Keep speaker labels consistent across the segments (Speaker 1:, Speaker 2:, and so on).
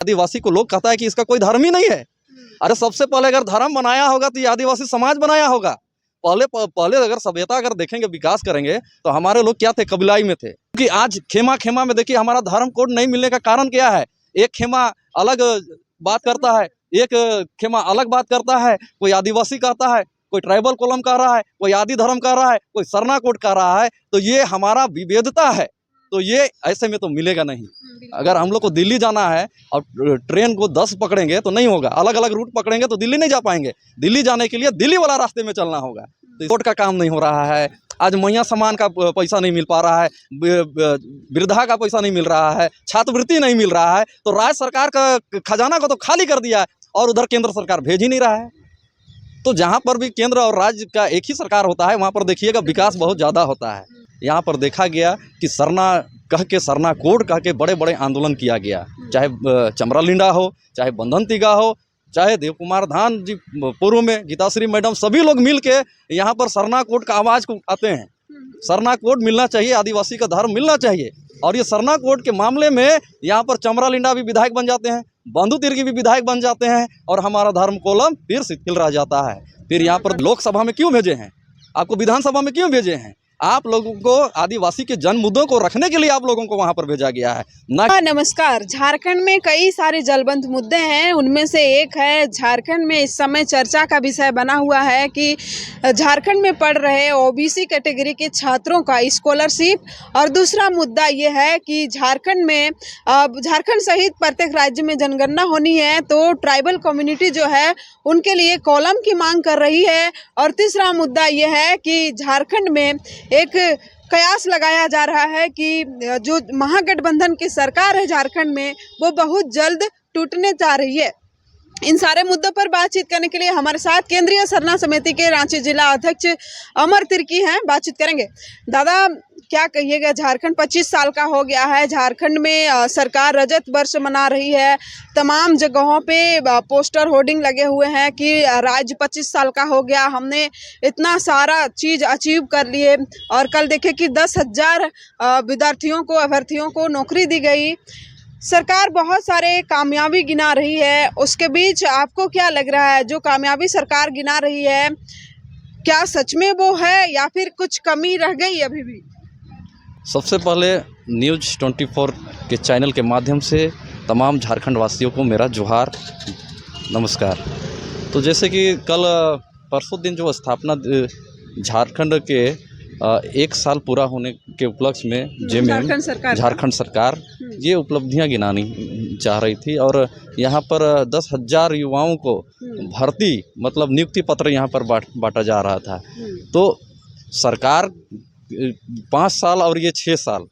Speaker 1: आदिवासी को लोग कहता है कि इसका कोई धर्म ही नहीं है। अरे सबसे पहले अगर धर्म बनाया होगा तो ये आदिवासी समाज बनाया होगा। पहले अगर सभ्यता अगर देखेंगे, विकास करेंगे तो हमारे लोग क्या थे, कबीलाई में थे। कि आज खेमा खेमा में देखिए हमारा धर्म कोड नहीं मिलने का कारण क्या है। एक खेमा अलग बात करता है, एक खेमा अलग बात करता है, कोई आदिवासी कहता है, कोई ट्राइबल कॉलम कह रहा है, कोई आदि धर्म कह रहा है, कोई सरना कोड कह रहा है। तो ये हमारा विविधता है, तो ये ऐसे में तो मिलेगा नहीं। अगर हम लोग को दिल्ली जाना है और ट्रेन को 10 पकड़ेंगे तो नहीं होगा, अलग अलग रूट पकड़ेंगे तो दिल्ली नहीं जा पाएंगे। दिल्ली जाने के लिए दिल्ली वाला रास्ते में चलना होगा। तो कोर्ट का काम नहीं हो रहा है। आज मैया सम्मान का पैसा नहीं मिल पा रहा है, वृद्धा का पैसा नहीं मिल रहा है, छात्रवृत्ति नहीं मिल रहा है। तो राज्य सरकार का खजाना को तो खाली कर दिया है और उधर केंद्र सरकार भेज ही नहीं रहा है। तो जहाँ पर भी केंद्र और राज्य का एक ही सरकार होता है, वहाँ पर देखिएगा विकास बहुत ज़्यादा होता है। यहाँ पर देखा गया कि सरना कह के, सरना कोड कह के बड़े बड़े आंदोलन किया गया, चाहे चमरालिंडा हो, चाहे बंधन तिगा हो, चाहे देव कुमार धान जी पूर्व में, गीताश्री मैडम, सभी लोग मिल के यहाँ पर सरना कोड का आवाज़ को आते हैं। सरना कोड मिलना चाहिए, आदिवासी का धर्म मिलना चाहिए। और ये सरना कोड के मामले में यहाँ पर चमरालिंडा भी विधायक बन जाते हैं, बंधु तिर्की भी विधायक बन जाते हैं और हमारा धर्म कोलम फिर शिथिल रह जाता है। फिर यहाँ पर लोकसभा में क्यों भेजे हैं, आपको विधानसभा में क्यों भेजे हैं? आप लोगों को आदिवासी के जन मुद्दों को रखने के लिए आप लोगों को वहां पर भेजा गया है ना।
Speaker 2: नमस्कार। झारखंड में कई सारे जलबंध मुद्दे हैं, उनमें से एक है झारखंड में इस समय चर्चा का विषय बना हुआ है कि झारखंड में पढ़ रहे ओबीसी कैटेगरी के छात्रों का स्कॉलरशिप। और दूसरा मुद्दा ये है कि झारखंड में झारखंड सहित प्रत्येक राज्य में जनगणना होनी है, तो ट्राइबल कम्युनिटी जो है उनके लिए कॉलम की मांग कर रही है। और तीसरा मुद्दा ये है कि झारखंड में एक कयास लगाया जा रहा है कि जो महागठबंधन की सरकार है झारखंड में, वो बहुत जल्द टूटने जा रही है। इन सारे मुद्दों पर बातचीत करने के लिए हमारे साथ केंद्रीय सरना समिति के रांची जिला अध्यक्ष अमर तिर्की हैं। बातचीत करेंगे। दादा, क्या कहिएगा, झारखंड 25 साल का हो गया है, झारखंड में सरकार रजत वर्ष मना रही है, तमाम जगहों पे पोस्टर होर्डिंग लगे हुए हैं कि राज्य 25 साल का हो गया, हमने इतना सारा चीज़ अचीव कर लिए। और कल देखे कि 10,000 विद्यार्थियों को, अभ्यर्थियों को नौकरी दी गई। सरकार बहुत सारे कामयाबी गिना रही है, उसके बीच आपको क्या लग रहा है, जो कामयाबी सरकार गिना रही है, क्या सच में वो है या फिर कुछ कमी रह गई अभी भी?
Speaker 1: सबसे पहले न्यूज़ 24 के चैनल के माध्यम से तमाम झारखंड वासियों को मेरा जोहार, नमस्कार। तो जैसे कि कल परसों दिन जो स्थापना झारखंड के 1 साल पूरा होने के उपलक्ष्य में झारखंड सरकार ये उपलब्धियां गिनानी चाह रही थी और यहाँ पर 10,000 युवाओं को भर्ती मतलब नियुक्ति पत्र यहाँ पर बांटा जा रहा था। तो सरकार 5 साल और ये 6 साल,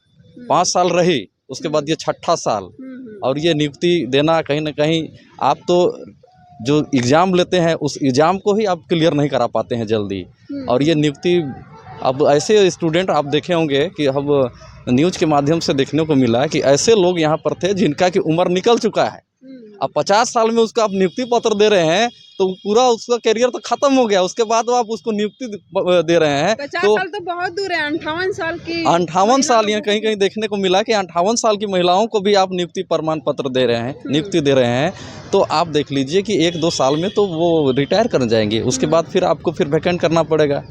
Speaker 1: 5 साल रही, उसके बाद ये 6ठा साल और ये नियुक्ति देना, कहीं ना कहीं आप तो जो एग्ज़ाम लेते हैं उस एग्ज़ाम को ही आप क्लियर नहीं करा पाते हैं जल्दी। और ये नियुक्ति, अब ऐसे स्टूडेंट आप देखे होंगे कि अब न्यूज़ के माध्यम से देखने को मिला कि ऐसे लोग यहाँ पर थे जिनका की उम्र निकल चुका है। अब 50 साल में उसको आप नियुक्ति पत्र दे रहे हैं तो पूरा उसका करियर तो खत्म हो गया, उसके बाद आप उसको नियुक्ति दे रहे हैं।
Speaker 2: 50 साल तो बहुत दूर है, 58 साल की,
Speaker 1: 58 साल यहाँ कहीं कहीं देखने को मिला कि 58 साल की महिलाओं को भी आप नियुक्ति प्रमाण पत्र दे रहे हैं, नियुक्ति दे रहे हैं। तो आप देख लीजिए कि 1-2 साल में तो वो रिटायर कर जाएंगे, उसके बाद फिर आपको फिर वैकेंट करना पड़ेगा।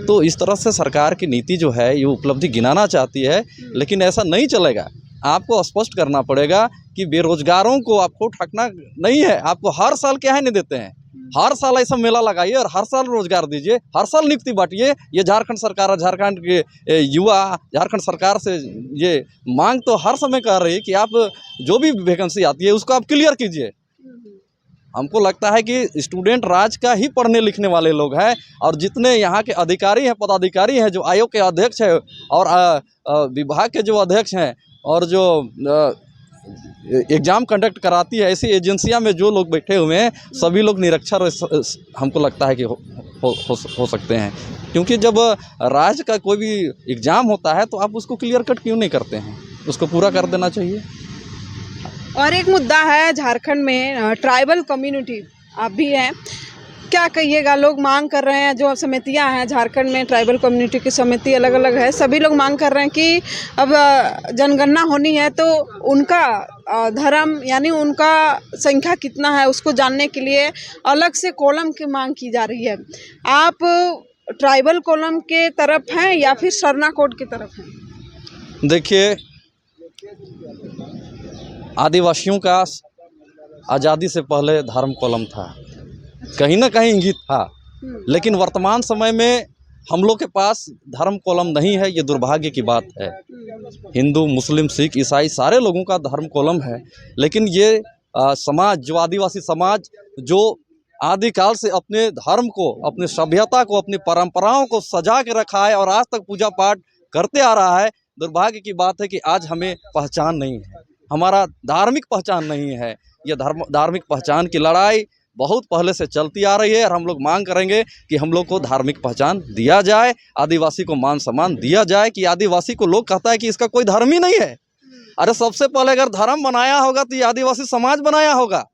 Speaker 1: तो इस तरह से सरकार की नीति जो है ये उपलब्धि गिनाना चाहती है, लेकिन ऐसा नहीं चलेगा। आपको स्पष्ट करना पड़ेगा कि बेरोजगारों को आपको ठगना नहीं है। आपको हर साल क्या है नहीं देते हैं, हर साल ऐसा मेला लगाइए और हर साल रोजगार दीजिए, हर साल नियुक्ति बांटिए। ये झारखंड सरकार, झारखंड के युवा झारखंड सरकार से ये मांग तो हर समय कर रही है कि आप जो भी वैकेंसी आती है उसको आप क्लियर कीजिए। हमको लगता है कि स्टूडेंट राज का ही पढ़ने लिखने वाले लोग हैं और जितने यहाँ के अधिकारी हैं, पदाधिकारी हैं, जो आयोग के अध्यक्ष हैं और विभाग के जो अध्यक्ष हैं और जो एग्ज़ाम कंडक्ट कराती है, ऐसी एजेंसियां में जो लोग बैठे हुए हैं, सभी लोग निरक्षर हमको लगता है कि हो सकते हैं। क्योंकि जब राज्य का कोई भी एग्ज़ाम होता है तो आप उसको क्लियर कट क्यों नहीं करते हैं, उसको पूरा कर देना चाहिए।
Speaker 2: और एक मुद्दा है झारखंड में ट्राइबल कम्युनिटी, आप भी हैं, क्या कहिएगा? लोग मांग कर रहे हैं, जो समितियां हैं झारखंड में, ट्राइबल कम्युनिटी की समिति अलग अलग है, सभी लोग मांग कर रहे हैं कि अब जनगणना होनी है तो उनका धर्म यानी उनका संख्या कितना है उसको जानने के लिए अलग से कॉलम की मांग की जा रही है। आप ट्राइबल कॉलम के तरफ हैं या फिर सरना कोड की तरफ हैं?
Speaker 1: देखिए, आदिवासियों का आज़ादी से पहले धर्म कॉलम था, कहीं ना कहीं इंगित था, लेकिन वर्तमान समय में हम लोग के पास धर्म कॉलम नहीं है। ये दुर्भाग्य की बात है। हिंदू, मुस्लिम, सिख, ईसाई सारे लोगों का धर्म कॉलम है, लेकिन ये समाज जो आदिवासी समाज जो आदिकाल से अपने धर्म को, अपने सभ्यता को, अपनी परंपराओं को सजा के रखा है और आज तक पूजा पाठ करते आ रहा है। दुर्भाग्य की बात है कि आज हमें पहचान नहीं है, हमारा धार्मिक पहचान नहीं है। ये धार्मिक पहचान की लड़ाई बहुत पहले से चलती आ रही है और हम लोग मांग करेंगे कि हम लोग को धार्मिक पहचान दिया जाए, आदिवासी को मान सम्मान दिया जाए। कि आदिवासी को लोग कहता है कि इसका कोई धर्म ही नहीं है। अरे सबसे पहले अगर धर्म बनाया होगा तो ये आदिवासी समाज बनाया होगा।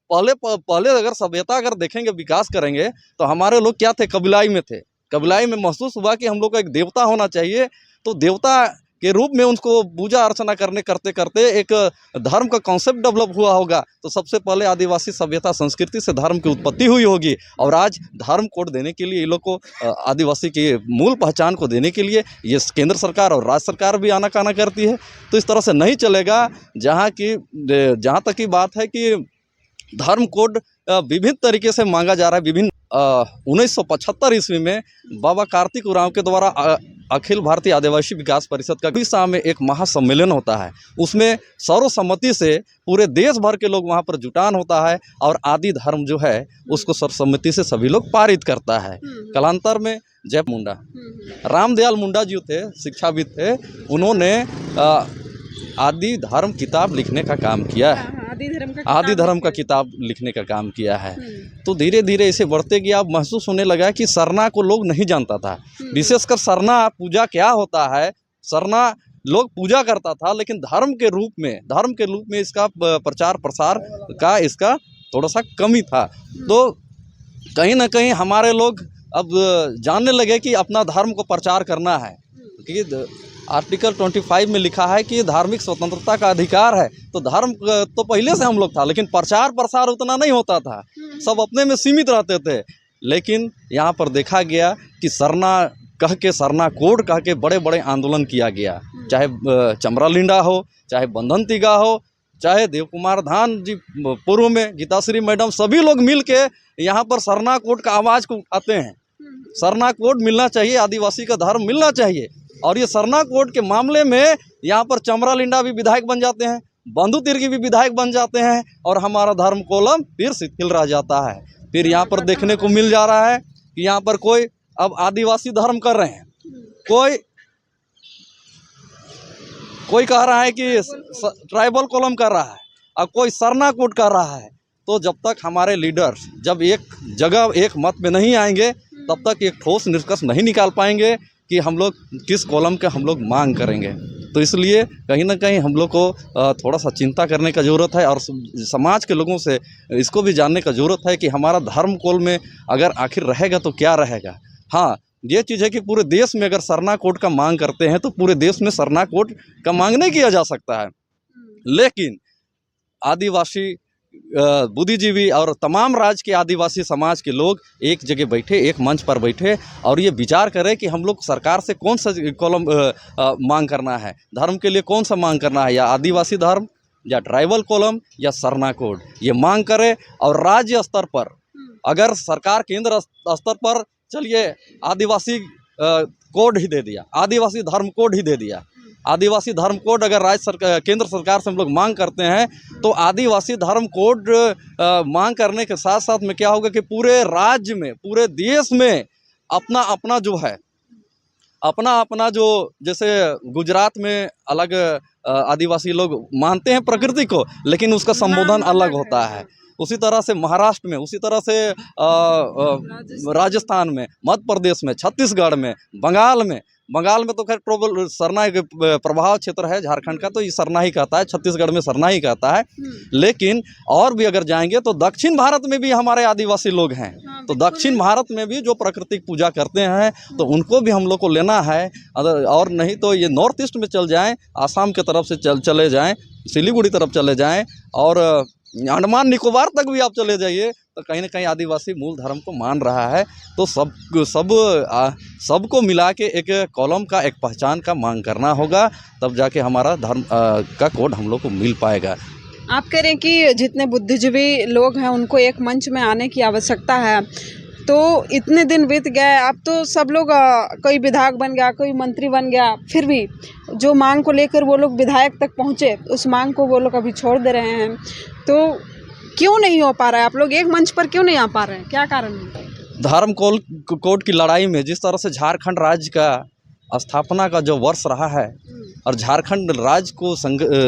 Speaker 1: पहले अगर सभ्यता अगर देखेंगे, विकास करेंगे, तो हमारे लोग क्या थे, कबीलाई में थे। कबीलाई में महसूस हुआ कि हम लोग का एक देवता होना चाहिए, तो देवता के रूप में उनको पूजा अर्चना करते करते एक धर्म का कॉन्सेप्ट डेवलप हुआ होगा। तो सबसे पहले आदिवासी सभ्यता संस्कृति से धर्म की उत्पत्ति हुई होगी और आज धर्म कोड देने के लिए ये लोग को, आदिवासी की मूल पहचान को देने के लिए ये केंद्र सरकार और राज्य सरकार भी आनाकानी करती है। तो इस तरह से नहीं चलेगा। जहाँ तक की बात है कि धर्म कोड विभिन्न तरीके से मांगा जा रहा है। विभिन्न 1975 ईस्वी में बाबा कार्तिक उरांव के द्वारा अखिल भारतीय आदिवासी विकास परिषद का उड़ीसा में एक महासम्मेलन होता है। उसमें सर्वसम्मति से पूरे देश भर के लोग वहाँ पर जुटान होता है और आदि धर्म जो है उसको सर्वसम्मति से सभी लोग पारित करता है। कालांतर में जय मुंडा, रामदयाल मुंडा जी थे, शिक्षाविद थे, उन्होंने आदि धर्म किताब लिखने का काम किया है। आदि धर्म का किताब लिखने का काम किया है। तो धीरे धीरे इसे बढ़ते गया। अब महसूस होने लगा कि सरना को लोग नहीं जानता था, विशेषकर सरना पूजा क्या होता है। सरना लोग पूजा करता था, लेकिन धर्म के रूप में इसका प्रचार प्रसार का इसका थोड़ा सा कमी था। तो कहीं ना कहीं हमारे लोग अब जानने लगे कि अपना धर्म को प्रचार करना है। क्योंकि आर्टिकल 25 में लिखा है कि धार्मिक स्वतंत्रता का अधिकार है। तो धर्म तो पहले से हम लोग था, लेकिन प्रचार प्रसार उतना नहीं होता था, सब अपने में सीमित रहते थे। लेकिन यहाँ पर देखा गया कि सरना कह के, सरना कोड कह के बड़े बड़े आंदोलन किया गया। चाहे चमरालिंडा हो, चाहे बंधन तिगा हो, चाहे देव कुमार धान जी पूर्व में, गीताश्री मैडम, सभी लोग मिल के यहाँ पर सरना कोड का आवाज़ को उठाते हैं। सरना कोड मिलना चाहिए, आदिवासी का धर्म मिलना चाहिए। और ये सरना कोड के मामले में यहाँ पर चमरालिंडा भी विधायक बन जाते हैं, बंधु तिर्गी भी विधायक बन जाते हैं और हमारा धर्म कॉलम फिर शिथिल रह जाता है। फिर यहाँ पर देखने को मिल जा रहा है कि यहाँ पर कोई अब आदिवासी धर्म कर रहे हैं, कोई कह रहा है कि ट्राइबल कॉलम कर रहा है और कोई सरना कोड कर रहा है। तो जब तक हमारे लीडर्स जब एक जगह एक मत में नहीं आएंगे, तब तक एक ठोस निष्कर्ष नहीं निकाल पाएंगे कि हम लोग किस कॉलम के हम लोग मांग करेंगे। तो इसलिए कहीं ना कहीं हम लोग को थोड़ा सा चिंता करने का ज़रूरत है और समाज के लोगों से इसको भी जानने का ज़रूरत है कि हमारा धर्म कोल में अगर आखिर रहेगा तो क्या रहेगा। हाँ, ये चीज़ है कि पूरे देश में अगर सरना कोड का मांग करते हैं तो पूरे देश में सरना कोड का मांग नहीं किया जा सकता है। लेकिन आदिवासी बुद्धिजीवी और तमाम राज्य के आदिवासी समाज के लोग एक जगह बैठे, एक मंच पर बैठे और ये विचार करें कि हम लोग सरकार से कौन सा कॉलम मांग करना है, धर्म के लिए कौन सा मांग करना है, या आदिवासी धर्म या ट्राइबल कॉलम या सरना कोड, ये मांग करें। और राज्य स्तर पर अगर सरकार केंद्र स्तर पर चलिए आदिवासी कोड ही दे दिया, आदिवासी धर्म कोड ही दे दिया, आदिवासी धर्म कोड अगर केंद्र सरकार से हम लोग मांग करते हैं तो आदिवासी धर्म कोड मांग करने के साथ साथ में क्या होगा कि पूरे राज्य में, पूरे देश में अपना अपना जो है, अपना जो, जैसे गुजरात में अलग आदिवासी लोग मानते हैं प्रकृति को, लेकिन उसका संबोधन अलग होता है। उसी तरह से महाराष्ट्र में, उसी तरह से राजस्थान में, मध्य प्रदेश में, छत्तीसगढ़ में, बंगाल में तो खैर ट्रोबल सरना एक प्रभाव क्षेत्र है झारखंड का, तो ये सरना ही कहता है, छत्तीसगढ़ में सरना ही कहता है। लेकिन और भी अगर जाएंगे तो दक्षिण भारत में भी हमारे आदिवासी लोग हैं। तो दक्षिण भारत में भी जो प्राकृतिक पूजा करते हैं तो उनको भी हम लोग को लेना है। और नहीं तो ये नॉर्थ ईस्ट में चल जाएं, आसाम की तरफ से चले जाएं, सिलीगुड़ी तरफ चले जाएं और अंडमान निकोबार तक भी आप चले जाइए तो कहीं ना कहीं आदिवासी मूल धर्म को मान रहा है। तो सबको मिला के एक कॉलम का, एक पहचान का मांग करना होगा, तब जाके हमारा धर्म का कोड हम लोग को मिल पाएगा।
Speaker 2: आप कह रहे हैं कि जितने बुद्धिजीवी लोग हैं उनको एक मंच में आने की आवश्यकता है, तो इतने दिन बीत गए, अब तो सब लोग कोई विधायक बन गया, कोई मंत्री बन गया, फिर भी जो मांग को लेकर वो लोग विधायक तक पहुँचे उस मांग को वो लोग अभी छोड़ दे रहे हैं। तो क्यों नहीं हो पा रहा है? आप लोग एक मंच पर क्यों नहीं आ पा रहे हैं? क्या कारण है?
Speaker 1: धर्म कोड की लड़ाई में जिस तरह से झारखंड राज्य का स्थापना का जो वर्ष रहा है और झारखंड राज्य को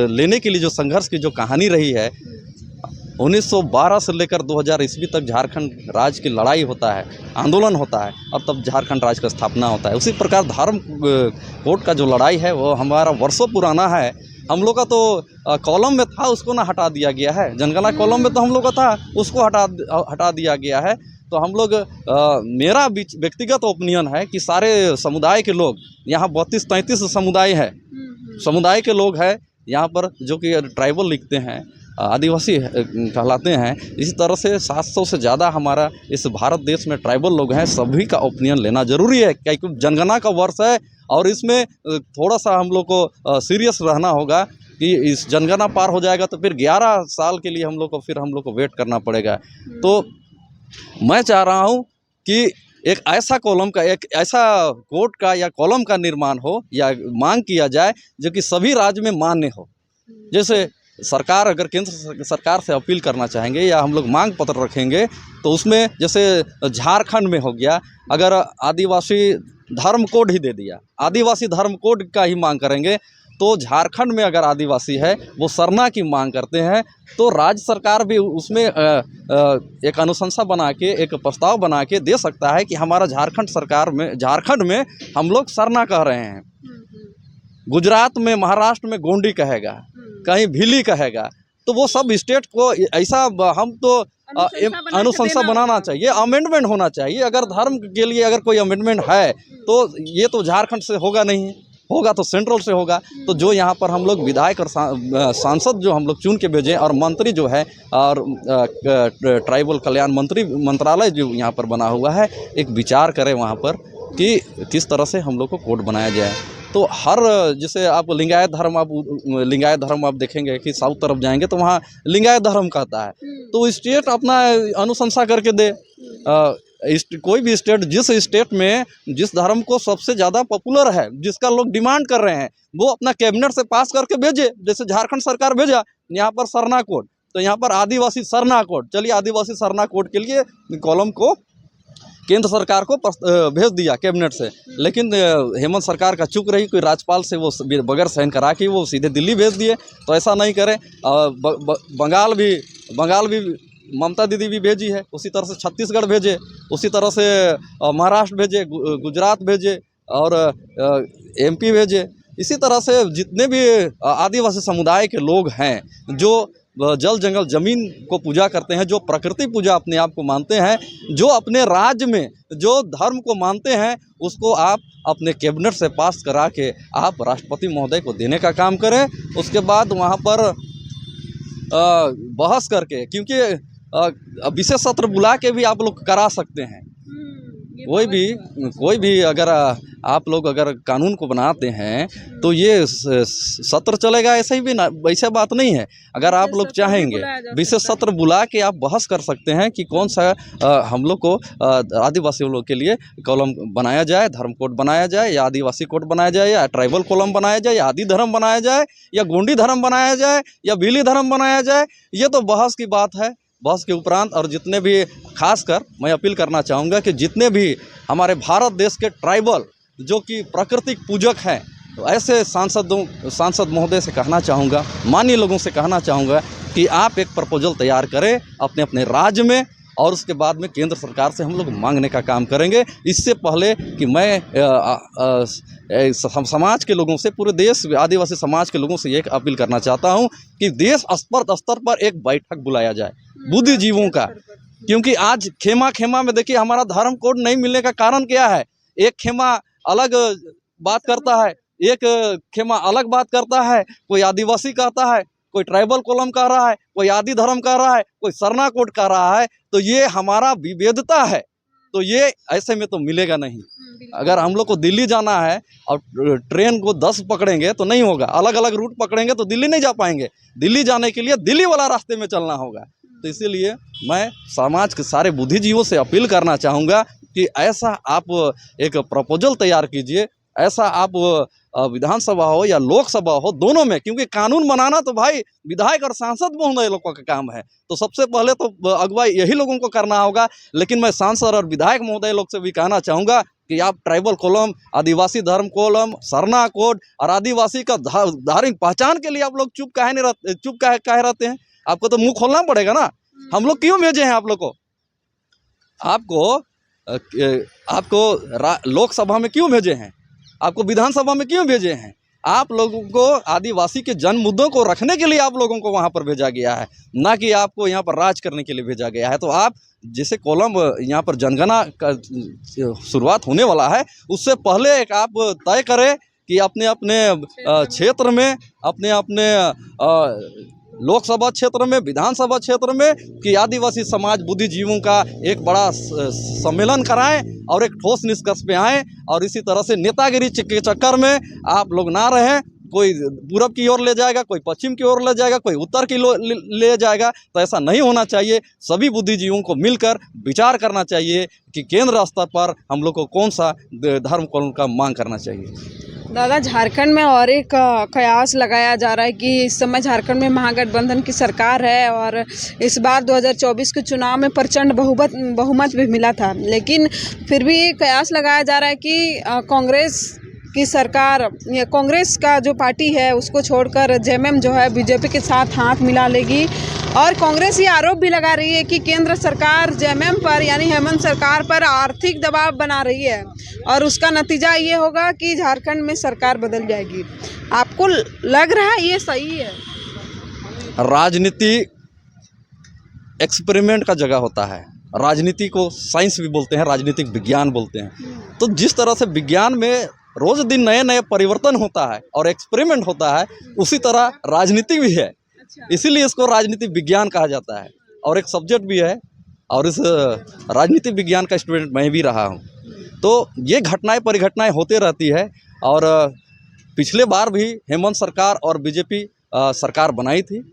Speaker 1: लेने के लिए जो संघर्ष की जो कहानी रही है, 1912 से लेकर 2000 ईस्वी तक झारखंड राज्य की लड़ाई होता है, आंदोलन होता है और तब झारखंड राज्य का स्थापना होता है। उसी प्रकार धर्म कोड का जो लड़ाई है वो हमारा वर्षों पुराना है। हम लोग का तो कॉलम में था, उसको ना हटा दिया गया है। जनगणना कॉलम में तो हम लोग का था, उसको हटा दिया गया है। तो हम लोग मेरा व्यक्तिगत ओपिनियन है कि सारे समुदाय के लोग यहाँ 32-33 समुदाय है, समुदाय के लोग हैं यहाँ पर जो कि ट्राइबल लिखते हैं, आदिवासी कहलाते हैं। इसी तरह से 700 से ज़्यादा हमारा इस भारत देश में ट्राइबल लोग हैं। सभी का ओपिनियन लेना ज़रूरी है क्योंकि जनगणना का वर्ष है और इसमें थोड़ा सा हम लोग को सीरियस रहना होगा कि इस जनगणना पार हो जाएगा तो फिर 11 साल के लिए हम लोग को वेट करना पड़ेगा। तो मैं चाह रहा हूँ कि एक ऐसा कॉलम का, एक ऐसा कोड का या कॉलम का निर्माण हो या मांग किया जाए जो कि सभी राज्य में मान्य हो। जैसे सरकार अगर केंद्र सरकार से अपील करना चाहेंगे या हम लोग मांग पत्र रखेंगे तो उसमें जैसे झारखंड में हो गया, अगर आदिवासी धर्म कोड ही दे दिया, आदिवासी धर्म कोड का ही मांग करेंगे, तो झारखंड में अगर आदिवासी है वो सरना की मांग करते हैं तो राज्य सरकार भी उसमें एक अनुशंसा बना के, एक प्रस्ताव बना के दे सकता है कि हमारा झारखंड में हम लोग सरना कह रहे हैं। गुजरात में, महाराष्ट्र में गोंडी कहेगा, कहीं भीली कहेगा। तो वो सब स्टेट को ऐसा हम तो अनुशंसा बनाना चाहिए, अमेंडमेंट होना चाहिए। अगर धर्म के लिए अगर कोई अमेंडमेंट है तो ये तो झारखंड से होगा नहीं, होगा तो सेंट्रल से होगा। तो जो यहाँ पर हम लोग विधायक और सांसद जो हम लोग चुन के भेजें और मंत्री जो है और ट्राइबल कल्याण मंत्रालय जो यहाँ पर बना हुआ है, एक विचार करें वहाँ पर कि किस तरह से हम लोग को कोड बनाया जाए। तो हर जैसे आप लिंगायत धर्म आप देखेंगे कि साउथ तरफ जाएंगे तो वहाँ लिंगायत धर्म कहता है। तो स्टेट अपना अनुशंसा करके दे, कोई भी स्टेट जिस स्टेट में जिस धर्म को सबसे ज़्यादा पॉपुलर है, जिसका लोग डिमांड कर रहे हैं, वो अपना कैबिनेट से पास करके भेजे। जैसे झारखंड सरकार भेजा यहाँ पर सरना कोड, तो यहाँ पर आदिवासी सरना कोड, चलिए आदिवासी सरना कोड के लिए कॉलम को केंद्र सरकार को भेज दिया कैबिनेट से, लेकिन हेमंत सरकार का चुक रही, कोई राज्यपाल से वो बगैर साइन करा के वो सीधे दिल्ली भेज दिए। तो ऐसा नहीं करें। बंगाल भी ममता दीदी भी भेजी है, उसी तरह से छत्तीसगढ़ भेजे, उसी तरह से महाराष्ट्र भेजे, गुजरात भेजे और MP भेजे। इसी तरह से जितने भी आदिवासी समुदाय के लोग हैं जो जल जंगल ज़मीन को पूजा करते हैं, जो प्रकृति पूजा अपने आप को मानते हैं, जो अपने राज्य में जो धर्म को मानते हैं, उसको आप अपने कैबिनेट से पास करा के आप राष्ट्रपति महोदय को देने का काम करें। उसके बाद वहाँ पर बहस करके, क्योंकि विशेष सत्र बुला के भी आप लोग करा सकते हैं। कोई भी अगर आप लोग अगर कानून को बनाते हैं तो ये सत्र चलेगा, ऐसे ही भी ना, वैसे बात नहीं है। अगर आप लोग चाहेंगे विशेष सत्र बुला के आप बहस कर सकते हैं कि कौन सा हम लोग को आदिवासी लोग के लिए कॉलम बनाया जाए, धर्म कोड बनाया जाए या आदिवासी कोड बनाया जाए या ट्राइबल कॉलम बनाया जाए या आदि धर्म बनाया जाए या गोंडी धर्म बनाया जाए या भीली धर्म बनाया जाए। ये तो बहस की बात है। बहस के उपरांत और जितने भी, खासकर मैं अपील करना चाहूँगा कि जितने भी हमारे भारत देश के ट्राइबल जो कि प्राकृतिक पूजक हैं, तो ऐसे सांसद महोदय से कहना चाहूँगा, माननीय लोगों से कहना चाहूँगा कि आप एक प्रपोजल तैयार करें अपने अपने राज्य में और उसके बाद में केंद्र सरकार से हम लोग मांगने का काम करेंगे। इससे पहले कि मैं समाज के लोगों से, पूरे देश आदिवासी समाज के लोगों से ये अपील करना चाहता हूँ कि देश स्तर पर एक बैठक बुलाया जाए बुद्धिजीवों का, क्योंकि आज खेमा खेमा में देखिए हमारा धर्म कोड नहीं मिलने का कारण क्या है। एक खेमा अलग बात करता है, एक खेमा अलग बात करता है, कोई आदिवासी कहता है, कोई ट्राइबल कोलम कह रहा है, कोई आदि धर्म कह रहा है, कोई सरना कोड कह रहा है। तो ये हमारा विविधता है, तो ये ऐसे में तो मिलेगा नहीं। अगर हम लोग को दिल्ली जाना है और ट्रेन को 10 पकड़ेंगे तो नहीं होगा, अलग अलग रूट पकड़ेंगे तो दिल्ली नहीं जा पाएंगे। दिल्ली जाने के लिए दिल्ली वाला रास्ते में चलना होगा। तो इसीलिए मैं समाज के सारे बुद्धिजीवियों से अपील करना चाहूँगा कि ऐसा आप एक प्रपोजल तैयार कीजिए, ऐसा आप विधानसभा हो या लोकसभा हो, दोनों में, क्योंकि कानून बनाना तो भाई विधायक और सांसद महोदय लोगों का काम है। तो सबसे पहले तो अगुवाई यही लोगों को करना होगा। लेकिन मैं सांसद और विधायक महोदय लोग से भी कहना चाहूँगा कि आप ट्राइबल कोलम, आदिवासी धर्म कोलम, सरना कोड और आदिवासी का धार्मिक पहचान के लिए आप लोग चुप काहे रहते हैं? आपको तो मुंह खोलना पड़ेगा ना। हम लोग क्यों भेजे हैं आप लोग को? आपको लोकसभा में क्यों भेजे हैं? आपको विधानसभा में क्यों भेजे हैं? आप लोगों को आदिवासी के जन मुद्दों को रखने के लिए आप लोगों को वहाँ पर भेजा गया है, ना कि आपको यहाँ पर राज करने के लिए भेजा गया है। तो आप जैसे कोलम यहाँ पर जनगणना का शुरुआत होने वाला है, उससे पहले एक आप तय करें कि अपने अपने क्षेत्र में, अपने अपने लोकसभा क्षेत्र में, विधानसभा क्षेत्र में, कि आदिवासी समाज बुद्धिजीवियों का एक बड़ा सम्मेलन कराएं और एक ठोस निष्कर्ष पे आएँ। और इसी तरह से नेतागिरी के चक्कर में आप लोग ना रहें। कोई पूरब की ओर ले जाएगा, कोई पश्चिम की ओर ले जाएगा, कोई उत्तर की ले जाएगा। तो ऐसा नहीं होना चाहिए। सभी बुद्धिजीवियों को मिलकर विचार करना चाहिए कि केंद्र स्तर पर हम लोग को कौन सा धर्म कोड का मांग करना चाहिए।
Speaker 2: दादा, झारखंड में और एक कयास लगाया जा रहा है कि इस समय झारखंड में महागठबंधन की सरकार है और इस बार 2024 के चुनाव में प्रचंड बहुमत भी मिला था। लेकिन फिर भी कयास लगाया जा रहा है कि कांग्रेस की सरकार या कांग्रेस का जो पार्टी है उसको छोड़कर जेएमएम जो है बीजेपी के साथ हाथ मिला लेगी। और कांग्रेस ये आरोप भी लगा रही है कि केंद्र सरकार जेएमएम पर यानी हेमंत सरकार पर आर्थिक दबाव बना रही है और उसका नतीजा ये होगा कि झारखंड में सरकार बदल जाएगी। आपको लग रहा है ये सही है?
Speaker 1: राजनीति एक्सपेरिमेंट का जगह होता है। राजनीति को साइंस भी बोलते हैं, राजनीतिक विज्ञान बोलते हैं। तो जिस तरह से विज्ञान में रोज दिन नए नए परिवर्तन होता है और एक्सपेरिमेंट होता है, उसी तरह राजनीति भी है। इसीलिए इसको राजनीतिक विज्ञान कहा जाता है और एक सब्जेक्ट भी है। और इस राजनीतिक विज्ञान का स्टूडेंट मैं भी रहा हूँ। तो ये घटनाएं परिघटनाएं होते रहती है। और पिछले बार भी हेमंत सरकार और बीजेपी सरकार बनाई थी।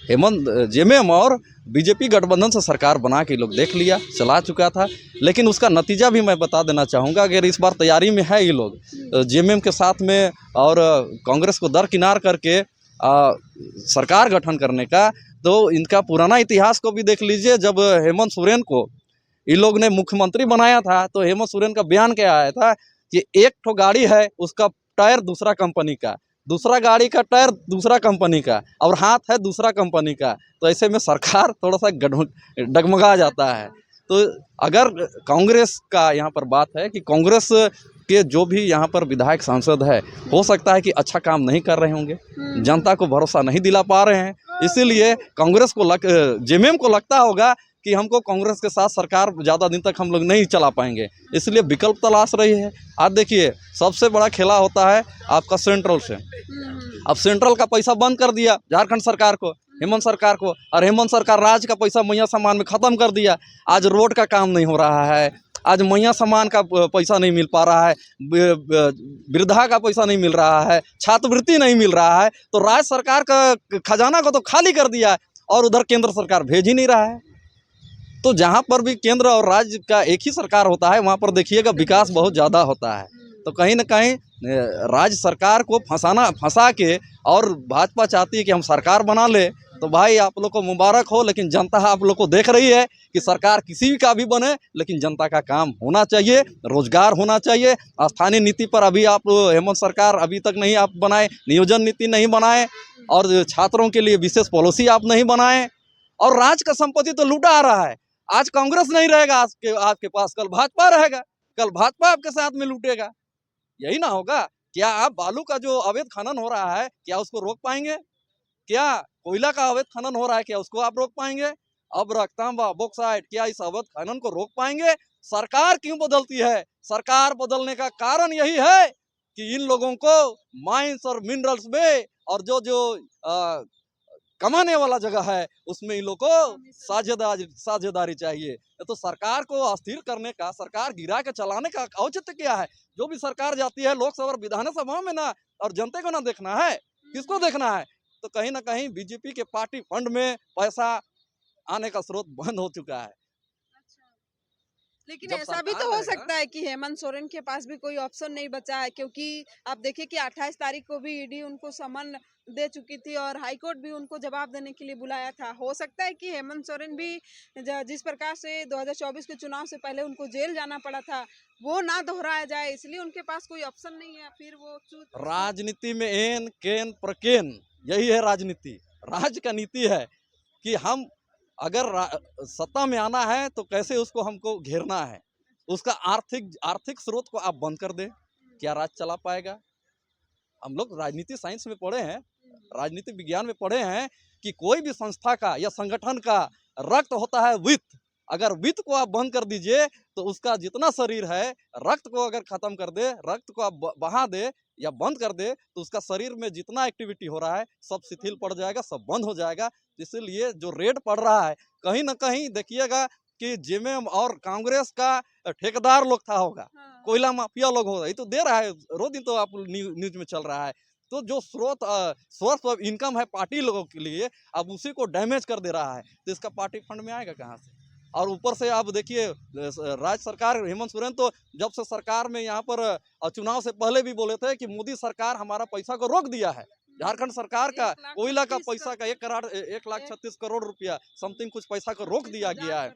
Speaker 1: हेमंत जेएमएम और बीजेपी गठबंधन से सरकार बना के लोग देख लिया, चला चुका था। लेकिन उसका नतीजा भी मैं बता देना चाहूँगा। अगर इस बार तैयारी में है ये लोग जेएमएम के साथ में और कांग्रेस को दरकिनार करके सरकार गठन करने का, तो इनका पुराना इतिहास को भी देख लीजिए। जब हेमंत सोरेन को इन लोग ने मुख्यमंत्री बनाया था तो हेमंत सोरेन का बयान क्या आया था कि एक ठो गाड़ी है, उसका टायर दूसरा कंपनी का, दूसरा गाड़ी का टायर दूसरा कंपनी का, और हाथ है दूसरा कंपनी का। तो ऐसे में सरकार थोड़ा सा डगमगा जाता है। तो अगर कांग्रेस का यहाँ पर बात है कि कांग्रेस के जो भी यहाँ पर विधायक सांसद है, हो सकता है कि अच्छा काम नहीं कर रहे होंगे, जनता को भरोसा नहीं दिला पा रहे हैं। इसीलिए कांग्रेस को जेएमएम को लगता होगा कि हमको कांग्रेस के साथ सरकार ज़्यादा दिन तक हम लोग नहीं चला पाएंगे, इसलिए विकल्प तलाश रही है। आज देखिए सबसे बड़ा खेला होता है आपका सेंट्रल से। अब सेंट्रल का पैसा बंद कर दिया झारखंड सरकार को, हेमंत सरकार को, और हेमंत सरकार राज्य का पैसा मैया सामान में ख़त्म कर दिया। आज रोड का काम नहीं हो रहा है, आज मैया सामान का पैसा नहीं मिल पा रहा है, वृद्धा का पैसा नहीं मिल रहा है, छात्रवृत्ति नहीं मिल रहा है। तो राज्य सरकार का खजाना को तो खाली कर दिया है और उधर केंद्र सरकार भेज ही नहीं रहा है। तो जहाँ पर भी केंद्र और राज्य का एक ही सरकार होता है, वहाँ पर देखिएगा विकास बहुत ज़्यादा होता है। तो कहीं ना कहीं राज्य सरकार को फंसा के और भाजपा चाहती है कि हम सरकार बना ले। तो भाई आप लोग को मुबारक हो, लेकिन जनता आप लोग को देख रही है कि सरकार किसी भी का भी बने, लेकिन जनता का काम होना चाहिए, रोजगार होना चाहिए। स्थानीय नीति पर अभी आप हेमंत सरकार अभी तक नहीं आप बनाए, नियोजन नीति नहीं बनाए, और छात्रों के लिए विशेष पॉलिसी आप नहीं बनाए, और राज्य का संपत्ति तो लूटा आ रहा है। आज कांग्रेस नहीं रहेगा आपके पास, कल भाजपा रहेगा, कल भाजपा आपके साथ में लूटेगा। यही ना होगा? क्या आप बालू का जो अवैध खनन हो रहा है, क्या उसको रोक पाएंगे? क्या कोयला का अवैध खनन हो रहा है, क्या उसको आप रोक पाएंगे? अभ्रक, तांबा, बॉक्साइट, क्या इस अवैध खनन को रोक पाएंगे? सरकार क्यों बदलती है? सरकार बदलने का कारण यही है कि इन लोगों को माइंस और मिनरल्स में और जो जो कमाने वाला जगह है उसमें इन लोगों को साझेदारी चाहिए। तो सरकार को अस्थिर करने का, सरकार गिरा के चलाने का औचित्य क्या है? जो भी सरकार जाती है लोकसभा और विधानसभा में ना, और जनता को ना देखना है, किसको देखना है? तो कहीं ना कहीं बीजेपी के पार्टी फंड में पैसा आने का स्रोत बंद हो चुका है।
Speaker 2: लेकिन
Speaker 1: जब
Speaker 2: ऐसा भी
Speaker 1: सरकार
Speaker 2: तो हो
Speaker 1: रहेगा-
Speaker 2: सकता है कि हेमंत सोरेन के पास भी कोई ऑप्शन नहीं बचा है, क्योंकि आप देखिए कि 28 तारीख को भी ईडी उनको समन दे चुकी थी और हाईकोर्ट भी उनको जवाब देने के लिए बुलाया था। हो सकता है कि हेमंत सोरेन भी जिस प्रकार से 2024 के चुनाव से पहले उनको जेल जाना पड़ा था वो ना दोहराया जाए, इसलिए उनके पास कोई ऑप्शन नहीं है, फिर वो
Speaker 1: राजनीति में एन केन प्रकेन, यही है राजनीति। राज का नीति है कि हम अगर सत्ता में आना है तो कैसे उसको हमको घेरना है, उसका आर्थिक स्रोत को आप बंद कर दें, क्या राज चला पाएगा? हम लोग राजनीति साइंस में पढ़े हैं, राजनीति विज्ञान में पढ़े हैं कि कोई भी संस्था का या संगठन का रक्त होता है वित्त। अगर वित्त को आप बंद कर दीजिए तो उसका जितना शरीर है, रक्त को अगर खत्म कर दे, रक्त को आप बहा दे या बंद कर दे, तो उसका शरीर में जितना एक्टिविटी हो रहा है सब शिथिल पड़ जाएगा, सब बंद हो जाएगा। इसीलिए जो रेड पड़ रहा है कहीं ना कहीं देखिएगा कि जेएमएम और कांग्रेस का ठेकेदार लोग था होगा, कोयला माफिया लोग होगा, ये तो दे रहा है, रोज दिन तो आप न्यूज में चल रहा है। तो जो सोर्स ऑफ इनकम है पार्टी लोगों के लिए, अब उसी को डैमेज कर दे रहा है, तो इसका पार्टी फंड में आएगा कहाँ से? और ऊपर से आप देखिए राज्य सरकार, हेमंत सोरेन तो जब से सरकार में यहाँ पर चुनाव से पहले भी बोले थे कि मोदी सरकार हमारा पैसा को रोक दिया है। झारखंड सरकार का कोयला का पैसा का 1,36,00,000 रुपया समथिंग कुछ पैसा को रोक दिया गया है।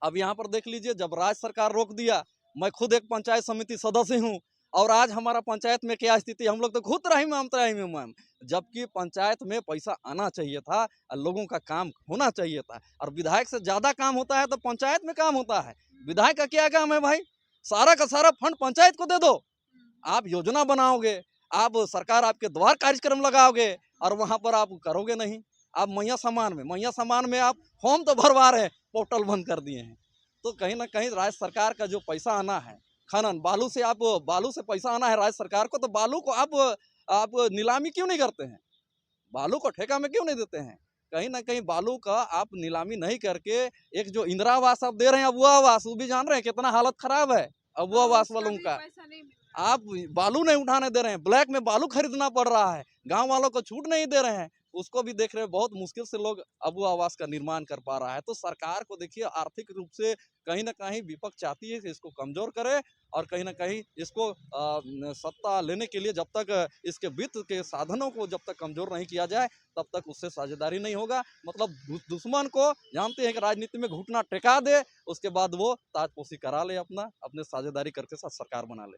Speaker 1: अब यहाँ पर देख लीजिए, जब राज्य सरकार रोक दिया, मैं खुद एक पंचायत समिति सदस्य हूँ और आज हमारा पंचायत में क्या स्थिति, हम लोग तो खुद त्राही में मैम, जबकि पंचायत में पैसा आना चाहिए था, लोगों का काम होना चाहिए था, और विधायक से ज्यादा काम होता है तो पंचायत में काम होता है। विधायक का क्या काम है भाई? सारा का सारा फंड पंचायत को दे दो। आप योजना बनाओगे, आप सरकार आपके द्वार कार्यक्रम लगाओगे और वहां पर आप करोगे नहीं। आप मैया सामान में आप फॉर्म तो भरवा रहे हैं, पोर्टल बंद कर दिए हैं। तो कहीं ना कहीं राज्य सरकार का जो पैसा आना है, खनन बालू से पैसा आना है राज्य सरकार को, तो बालू को आप नीलामी क्यों नहीं करते हैं? बालू को ठेका में क्यों नहीं देते हैं? कहीं ना कहीं बालू का आप नीलामी नहीं करके एक जो इंदिरा आवास आप दे रहे हैं, अबुआ आवास, वो भी जान रहे हैं कितना हालत खराब है अबुआ आवास वालों का। आप बालू नहीं उठाने दे रहे हैं, ब्लैक में बालू खरीदना पड़ रहा है, गांव वालों को छूट नहीं दे रहे हैं, उसको भी देख रहे हैं, बहुत मुश्किल से लोग अबुआ आवास का निर्माण कर पा रहा है। तो सरकार को देखिए आर्थिक रूप से कहीं ना कहीं विपक्ष चाहती है कि इसको कमजोर करे, और कहीं ना कहीं इसको सत्ता लेने के लिए जब तक इसके वित्त के साधनों को जब तक कमजोर नहीं किया जाए तब तक उससे साझेदारी नहीं होगा। मतलब दुश्मन को जानते हैं कि राजनीति में घुटना टेका दे, उसके बाद वो ताजपोशी करा ले, अपने साझेदारी करके साथ सरकार बना ले।